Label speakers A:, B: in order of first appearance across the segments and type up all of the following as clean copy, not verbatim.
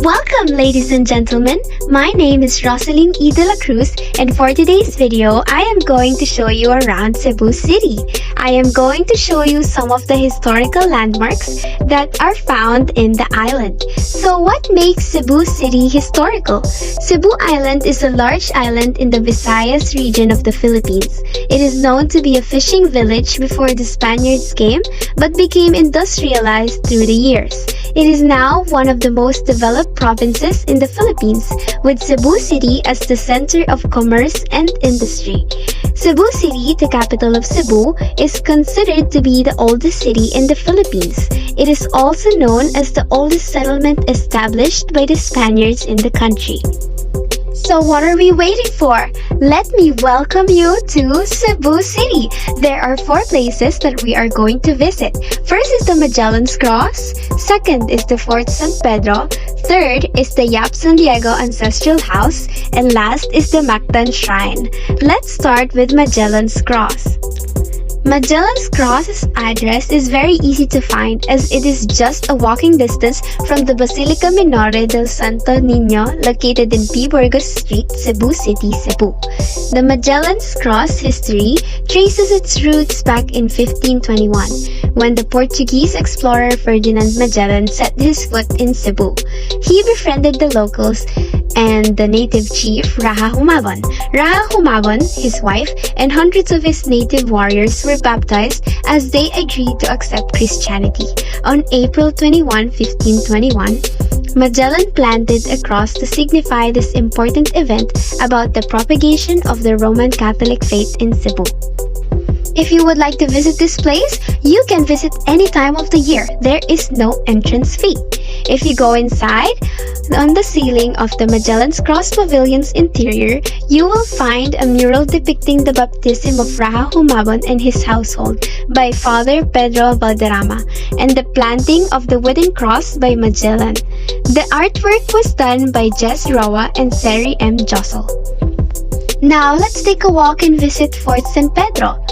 A: Welcome, ladies and gentlemen. My name is Rosalynne Dela Cruz, and for today's video, I am going to show you around Cebu City. I am going to show you some of the historical landmarks that are found in the island. So what makes Cebu City historical? Cebu Island is a large island in the Visayas region of the Philippines. It is known to be a fishing village before the Spaniards came, but became industrialized through the years. It is now one of the most developed provinces in the Philippines, with Cebu City as the center of commerce and industry. Cebu City, the capital of Cebu, is considered to be the oldest city in the Philippines. It is also known as the oldest settlement established by the Spaniards in the country. So what are we waiting for? Let me welcome you to Cebu City. There are 4 places that we are going to visit. First is the Magellan's Cross. Second is the Fort San Pedro. Third is the Yap San Diego Ancestral House. And last is the Mactan Shrine. Let's start with Magellan's Cross. Magellan's Cross's address is very easy to find as it is just a walking distance from the Basilica Minore del Santo Niño located in P. Burgos Street, Cebu City, Cebu. The Magellan's Cross history traces its roots back in 1521 when the Portuguese explorer Ferdinand Magellan set his foot in Cebu. He befriended the locals and the native chief Raha Humabon. Raha Humabon, his wife, and hundreds of his native warriors were baptized as they agreed to accept Christianity. On April 21, 1521, Magellan planted a cross to signify this important event about the propagation of the Roman Catholic faith in Cebu. If you would like to visit this place, you can visit any time of the year. There is no entrance fee. If you go inside, on the ceiling of the Magellan's Cross Pavilion's interior, you will find a mural depicting the baptism of Raha Humabon and his household by Father Pedro Valderrama and the planting of the wooden cross by Magellan. The artwork was done by Jess Roa and Seri M. Jossel. Now let's take a walk and visit Fort San Pedro.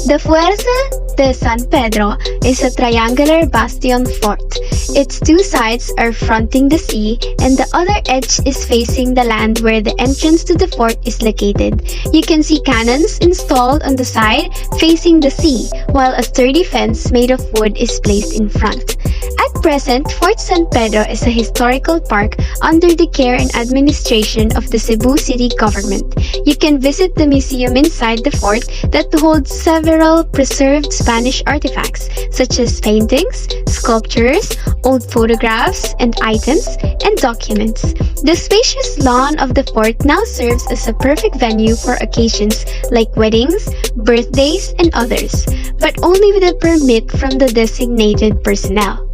A: The Fuerza de San Pedro is a triangular bastion fort. Its 2 sides are fronting the sea and the other edge is facing the land where the entrance to the fort is located. You can see cannons installed on the side facing the sea, while a sturdy fence made of wood is placed in front. At present, Fort San Pedro is a historical park under the care and administration of the Cebu City government. You can visit the museum inside the fort that holds several preserved Spanish artifacts such as paintings, sculptures, old photographs and items, and documents. The spacious lawn of the fort now serves as a perfect venue for occasions like weddings, birthdays, and others, but only with a permit from the designated personnel.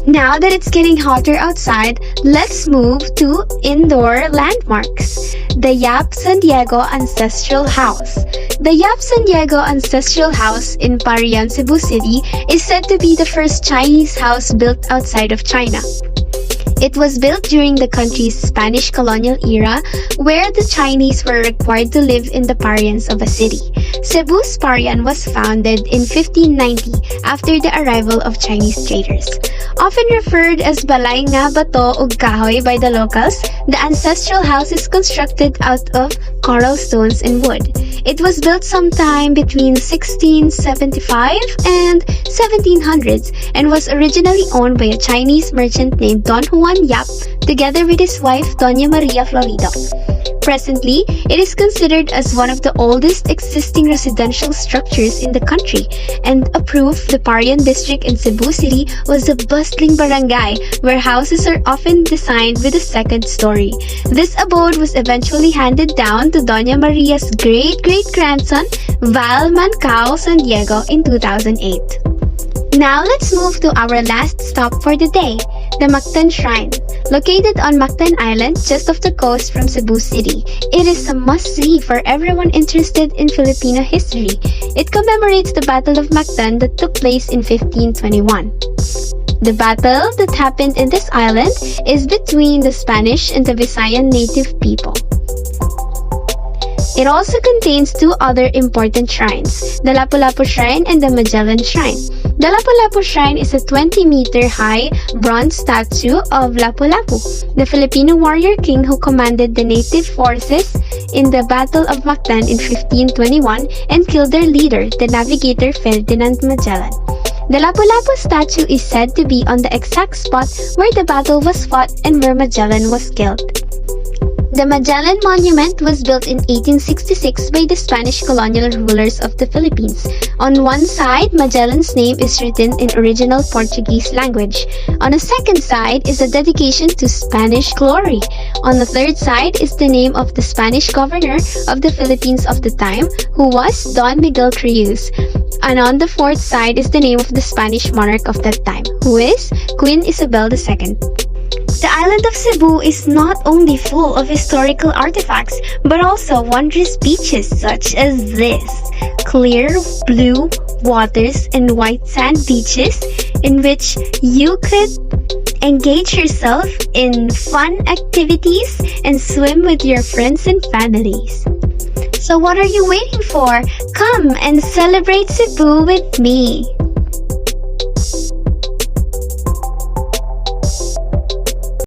A: Now that it's getting hotter outside, let's move to indoor landmarks. The Yap San Diego Ancestral House. The Yap San Diego Ancestral House in Parian, Cebu City is said to be the first Chinese house built outside of China. It was built during the country's Spanish colonial era, where the Chinese were required to live in the parians of a city. Cebu's Parian was founded in 1590 after the arrival of Chinese traders. Often referred as Balay nga Bato ug Kahoy by the locals, the ancestral house is constructed out of coral stones and wood. It was built sometime between 1675 and 1700s and was originally owned by a Chinese merchant named Don Juan Yap together with his wife Doña Maria Florido. Presently, it is considered as one of the oldest existing residential structures in the country, and a proof the Parian district in Cebu City was a bustling barangay where houses are often designed with a second story. This abode was eventually handed down to Doña Maria's great-great-grandson, Val Mancao San Diego in 2008. Now let's move to our last stop for the day, the Mactan Shrine. Located on Mactan Island, just off the coast from Cebu City, it is a must-see for everyone interested in Filipino history. It commemorates the Battle of Mactan that took place in 1521. The battle that happened in this island is between the Spanish and the Visayan native people. It also contains two other important shrines, the Lapu-Lapu Shrine and the Magellan Shrine. The Lapu-Lapu Shrine is a 20-meter high bronze statue of Lapu-Lapu, the Filipino warrior king who commanded the native forces in the Battle of Mactan in 1521 and killed their leader, the navigator Ferdinand Magellan. The Lapu-Lapu statue is said to be on the exact spot where the battle was fought and where Magellan was killed. The Magellan Monument was built in 1866 by the Spanish colonial rulers of the Philippines. On one side, Magellan's name is written in original Portuguese language. On the second side is a dedication to Spanish glory. On the third side is the name of the Spanish governor of the Philippines of the time, who was Don Miguel Cruz. And on the fourth side is the name of the Spanish monarch of that time, who is Queen Isabel II. The island of Cebu is not only full of historical artifacts, but also wondrous beaches such as this. Clear blue waters and white sand beaches in which you could engage yourself in fun activities and swim with your friends and families. So what are you waiting for? Come and celebrate Cebu with me!